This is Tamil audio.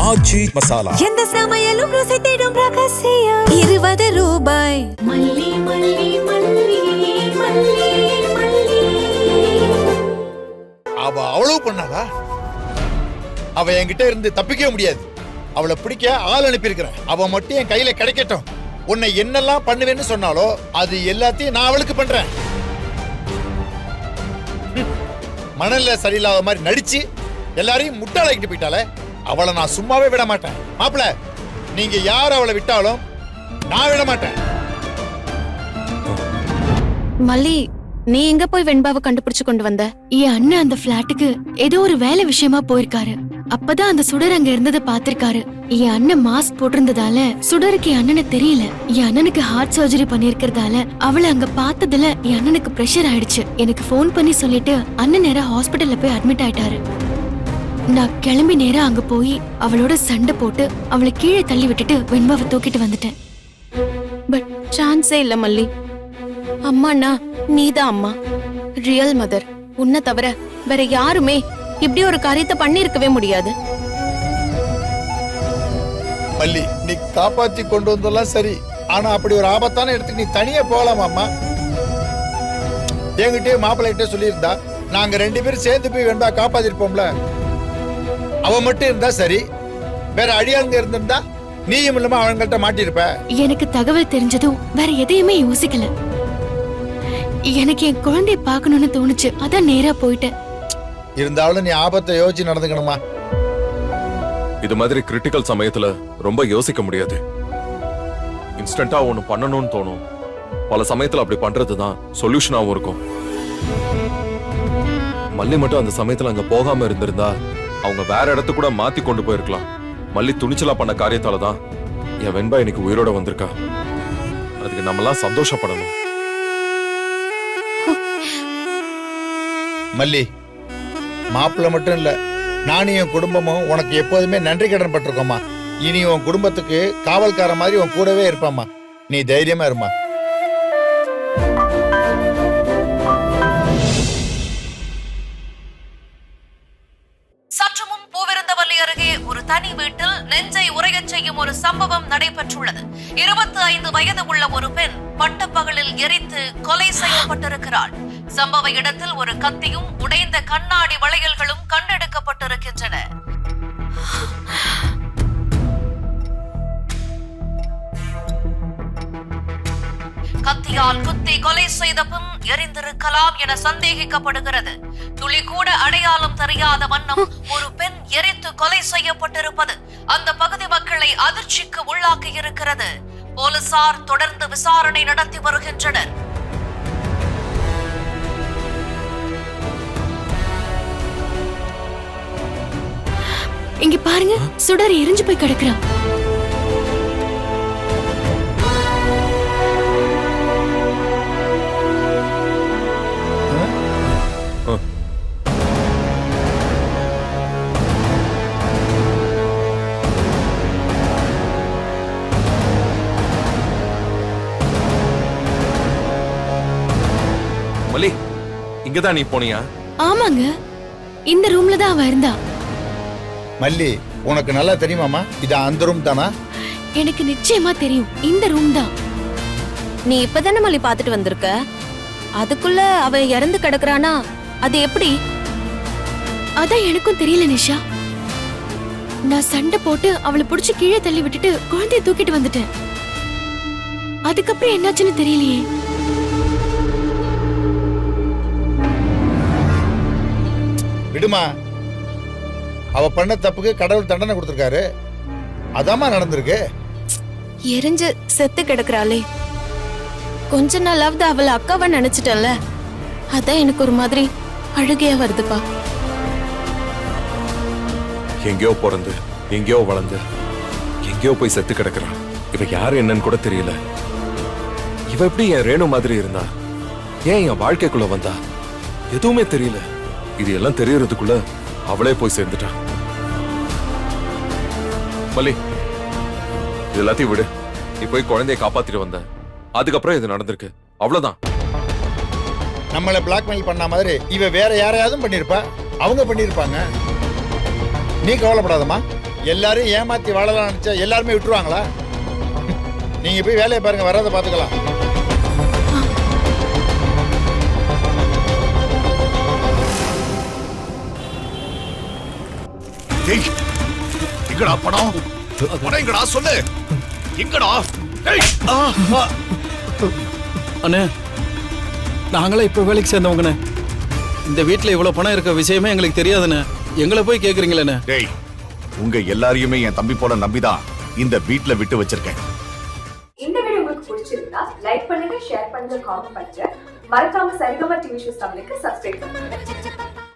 ஆச்சி மசாலா. எந்த சமையலும் ருசி தேடும் ரகசியம் 20 ரூபாய். மல்லி மல்லி மல்லி மல்லி மல்லி. அவ அவ்வளவு பண்ணாதா? அவ என்கிட்ட இருந்து தப்பிக்கவே முடியாது. அவளை பிடிக்க ஆள் அனுப்பியிருக்கிறேன். அவ மட்டும் என் கையில கிடைக்கட்டும். உன்னை என்னெல்லாம் பண்ணுவேன்னு சொன்னாலோ அது எல்லாத்தையும் நான் அவளுக்கு பண்றேன். மணல்ல சரியில்லாத மாதிரி நடிச்சு எல்லாரையும் முட்டாளாக்கிட்டு போயிட்டாலே, அவளை நான் சும்மாவே விட மாட்டேன். மாப்பிள, நீங்க யார் அவளை விட்டாலும் நான் விட மாட்டேன். மல்லி, நீ எங்க போய் வெண்பாவை கண்டுபிடிச்சு கொண்டு வந்த? என் அண்ணன் அந்த பிளாட்டுக்கு ஏதோ ஒரு வேலை விஷயமா போயிருக்காரு. அப்பதான் அந்த சுடர் அங்க இருந்ததை பாத்திருக்காரு. என் அண்ணன் மாஸ்க் போட்டிருந்ததால சுடருக்கு என் அண்ணனை தெரியல. என் அண்ணனுக்கு ஹார்ட் சர்ஜரி பண்ணிருக்கிறதால அவளை அங்க பார்த்ததுல என் அண்ணனுக்கு பிரஷர் ஆயிடுச்சு. எனக்கு போன் பண்ணி சொல்லிட்டு அண்ணன் நேரா ஹாஸ்பிட்டல்ல போய் அட்மிட் ஆயிட்டாரு. நான் கிளம்பி நேரா அங்க போய் அவளோட சண்டை போட்டு அவளை கீழே தள்ளி விட்டுட்டு வெண்பாவை தூக்கிட்டு வந்துட்டேன். பட் சான்ஸே இல்ல மல்லி. அம்மாண்ணா நீதான் அம்மா, ரியல் மதர். உன்னை தவிர வேற யாருமே இப்படி ஒரு காரியத்தை பண்ணி இருக்கவே முடியாது. மல்லி, நீ காப்பாத்தி கொண்டு வந்தெல்லாம் சரி, ஆனா அப்படி ஒரு ஆபத்தான இடத்துக்கு நீ தனியா போகலாமாம்மா? என்கிட்டயே மாப்பிள்ளைகிட்டே சொல்லியிருந்தா நாங்க 2 பேரும் சேர்ந்து போய் வெண்பா காப்பாத்திருப்போம்ல. அவ மட்டும் இருந்தா சரி, வேற அடியாளுங்க இருந்திருந்தா நீயும் இல்லாம அவங்கள்ட்ட மாட்டிருப்ப. எனக்கு தகவல் தெரிஞ்சதும் வேற எதையுமே யோசிக்கல. எனக்கு என் குழந்தைய பார்க்கணும்னு தோணுச்சு, அதான் நேரா போயிட்டேன். இருந்தாலும் நீ ஆபத்தை யோசிச்சு நடந்துக்கணுமா? இது மாதிரி கிரிட்டிக்கல் சமயத்துல ரொம்ப யோசிக்க முடியாது. இன்ஸ்டன்டா ஒண்ணு பண்ணணும்னு தோணும். பல சமயத்துல அப்படி பண்றதுதான் சொல்யூஷனாவும் இருக்கும். மல்லி மட்டும் அந்த சமயத்துல அங்க போகாம இருந்திருந்தா அவங்க வேற இடத்துக்கு கூட மாத்தி கொண்டு போயிருக்கலாம். மல்லி துணிச்சலா பண்ண காரியத்தாலதான் என் வெண்பா இன்னைக்கு உயிரோட வந்திருக்கா. அதுக்கு நம்மலாம் சந்தோஷப்படணும். மல்லி, மாப்பிள்ள மட்டும் இல்ல, நானும் என் குடும்பமும் உனக்கு எப்போதுமே நன்றி கடன் பட்டிருக்கோம்மா. இனி உன் குடும்பத்துக்கு காவல்கார மாதிரி உன் கூடவே இருப்பாம்மா. நீ தைரியமா இருமா. சற்றுமுன் பூவிருந்தவல்லி அருகே ஒரு தனி வீட்டில் நெஞ்சை உறையச் செய்யும் ஒரு சம்பவம் நடைபெற்றுள்ளது. 25 வயது உள்ள ஒரு பெண் பட்டப்பகலில் எரித்து கொலை செய்யப்பட்டிருக்கிறாள். சம்பவ இடத்தில் ஒரு கத்தியும் உடைந்த கண்ணாடி வளையல்களும் கண்டெடுக்கப்பட்டிருக்கின்றன. கத்தியால் குத்தி கொலை செய்த பின் எரிந்திருக்கலாம் என சந்தேகிக்கப்படுகிறது. துளி கூட அடையாளம் தெரியாத வண்ணம் ஒரு பெண் எரித்து கொலை செய்யப்பட்டிருப்பது அந்த பகுதி மக்களை அதிர்ச்சிக்கு உள்ளாக்கி இருக்கிறது. போலீசார் தொடர்ந்து விசாரணை நடத்தி வருகின்றனர். இங்க பாருங்க, சுடர் எரிஞ்சு போய் கிடக்குறான். மல்லி, இங்கதான் நீ போனியா? ஆமாங்க, இந்த ரூம்ல தான் அவ இருந்தா. மல்லி, உனக்கு நல்லா தெரியுமாமா இது அந்த ரூம் தானா? எனக்கு நிச்சயமா தெரியும், இந்த ரூம் தான். நீ இப்பதானே மல்லி பாத்துட்டு வந்திருக்க, அதுக்குள்ள அவ இறந்து கிடக்குறானா? அது எப்படி? அதான் எனக்கும் தெரியல நிஷா. நான் சண்டை போட்டு அவளை புடிச்சு கீழே தள்ளி விட்டுட்டு குழந்தைய தூக்கிட்டு வந்துட்டேன். அதுக்கப்புறம் என்னாச்சுன்னு தெரியலையே. விடுமா, அவ பண்ண தப்புக்கு கடவுள் தண்டனை கொடுத்திருக்காரு. அதாம்மா நடந்திருக்கு. எரிஞ்சு செத்து கிடக்குறாளே, கொஞ்ச நாளாவது அவளை அக்காவா நினைச்சிட்டல. அதான் எனக்கு ஒரு மாதிரி அழுகையா வருதுப்பா. எங்கேயோ பிறந்து எங்கேயோ வளர்ந்து எங்கேயோ போய் செத்து கிடக்குறான். இவ யாரு என்னன்னு கூட தெரியல. இவ எப்படி என் ரேணு மாதிரி இருந்தா? ஏன் என் வாழ்க்கைக்குள்ள வந்தா? எதுவுமே தெரியல. இது எல்லாம் தெரியறதுக்குள்ள அவளே போய் சேர்ந்துட்டா. மல்லி, இது எல்லாத்தையும் விடு. நீ போய் குழந்தைய காப்பாத்திட்டு வந்த, அதுக்கப்புறம் இது நடந்திருக்கு, அவ்வளவுதான். நம்மளை பிளாக்மெயில் பண்ண மாதிரி இவ வேற யாரையாவது பண்ணிருப்பா. அவங்க பண்ணிருப்பாங்க. நீ கவலைப்படாதம்மா, எல்லாரும் ஏமாத்தி வாழலாம் நினைச்சா எல்லாருமே விட்டுருவாங்களா? நீங்க போய் வேலையை பாருங்க, வராத பாத்துக்கலாம். டேய், எங்கடா பணம்? பணம் எங்கடா சொல்லு? எங்கடா? டேய், அண்ணே, நாங்களே இப்போ வேலைக்கு சேர்ந்தவங்கண்ணே. இந்த வீட்டில் இவ்வளோ பணம் இருக்க விஷயமே எங்களுக்கு தெரியாதுண்ணே. எங்களை போய் கேட்குறீங்களேண்ணே. டேய், உங்க எல்லாரையுமே என் தம்பி போல நம்பிதான் இந்த வீட்ல விட்டு வச்சிருக்கேன். இந்த வீடியோ உங்களுக்கு பிடிச்சிருந்தா லைக் பண்ணுங்க, ஷேர் பண்ணுங்க, காமெண்ட் பண்ணுங்க. மறக்காம சரிகமா டிவி ஷோஸ் தமிழுக்கு சப்ஸ்கிரைப் பண்ணுங்க.